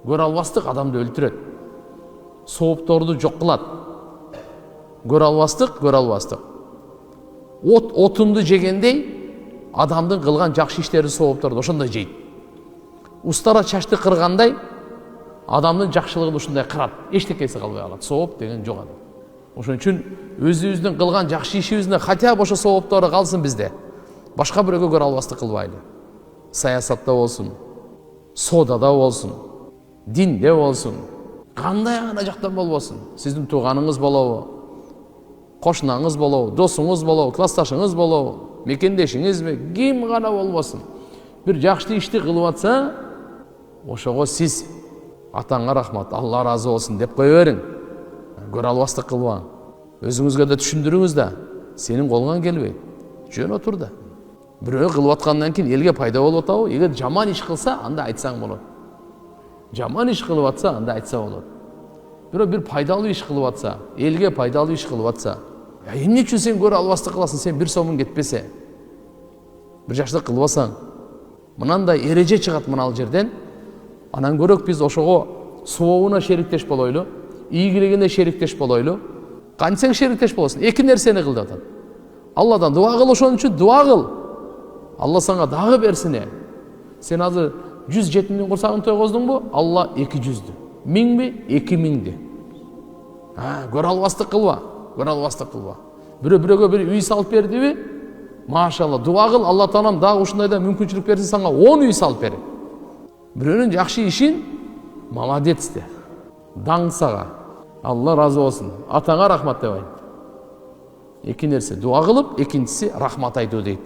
Көрө албастык адамды өлтүрөт. Соопторду жок кылат. Көрө албастык. Отунду жегендей адамдын кылган жакшы иштерин соопторду ошондой жейт. Устара чачты кыргандай адамдын жакшылыгын ушундай кырат. Эчтекеси калбай калат. Сооп деген жок адам. Ошон үчүн өзүбүздүн кылган жакшы ишибиздин хотя бы ошо сооптору калсын бизде. Башка бирөөгө көрө албастык кылбайлы. Саясатта болсун, соодада болсун, динде болсун, кандай гана жактан болбосун. Сиздин тууганыңыз болобу, кошунаңыз болобу, досуңуз болобу, классташыңыз болобу, мекендешиңизби, ким гана болбосун. Бир жакшы ишти кылып атса, ошого сиз атаңа рахмат, Алла разы болсун деп кое бериң. Көрө албастык кылба. Өзүңүзгө да түшүндүрүңүз да, сенин колуңан келбейт. Жөн отур да. Бирөө кылып аткандан кийин элге пайда болуп атабы? Эгер жаман иш кылса, анда айтсаң болот. Жаман иш кылып атса, анда айтса болот. Бирөө бир пайдалуу иш кылып атса, элге пайдалуу иш кылып атса, эмне үчүн сен көрө албастык кыласың? Сен бир сомуң кетпесе, бир жакшылык кылбасаң, мынандай эреже чыгат мына жерден. Анан көрөк биз ошого сообуна шериктеш болойлу, ийгилигине шериктеш болойлу. Кантсең шериктеш болосуң? Эки нерсени кыл деп атат. Алладан дуа кыл, ошон үчүн дуа кыл. Алла сага дагы берсин. Сен азыр 100 жетимдин курсагын тойгоздуңбу? Алла 200'дү. 1000би? 2000'ди. Көрө албастык кылба. Бирөөгө бир үй салып бердиби? Машалла, дуа кыл, Алла Таалам дагы ушундайда мүмкүнчүлүк берсин, сага 10 үй салып берет. Бирөөнүн жакшы ишин молодец де. Даң сага. Алла разы болсун. Атаңа рахмат деп айт. Эки нерсе, дуа кылып, экинчиси рахмат айтуу дейт.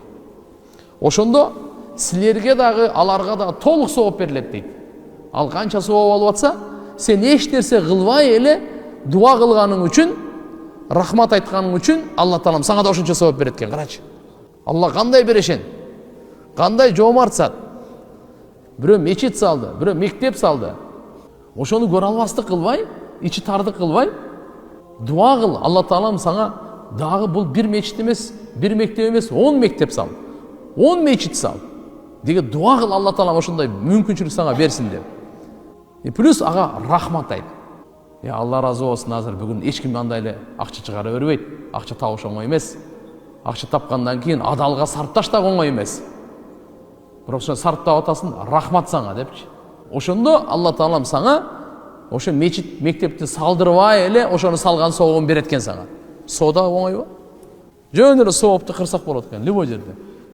Ошондо силерге дагы, аларга да толук сооп берилет дейт. Ал канча сооп алып атса, сен эч нерсе кылбай эле дуа кылганың үчүн, рахмат айтканың үчүн Алла Таалам сага да ошончо сооп берет экен. Карачы. Алла кандай берешен, кандай жоомарт зат. Бирөө мечит салды, бирөө мектеп салды. Ошону көрө албастык кылбай, ичи тардык кылбай, дуа кыл. Алла Таалам сага дагы бул бир мечит эмес, бир мектеп эмес, 10 мектеп сал, 10 мечит сал. Деген дуа кыл, Алла Таалам ошондой мүмкүнчүлүк сага берсин деп. Плюс ага рахмат айт. Алла разы болсун, азыр бүгүн эч ким андай эле акча чыгара бербейт. Акча табыш оңой эмес. Акча тапкандан кийин адалга сарпташ да оңой эмес. Бирок ошо сарптап атасың, рахмат сага депчи. Ошондо Алла Таалам сага ошо мечит, мектепти салдырбай эле ошону салган соогун берет экен сага. Соода оңойбу? Жөн эле соопту кырсак болот экен любой жерде.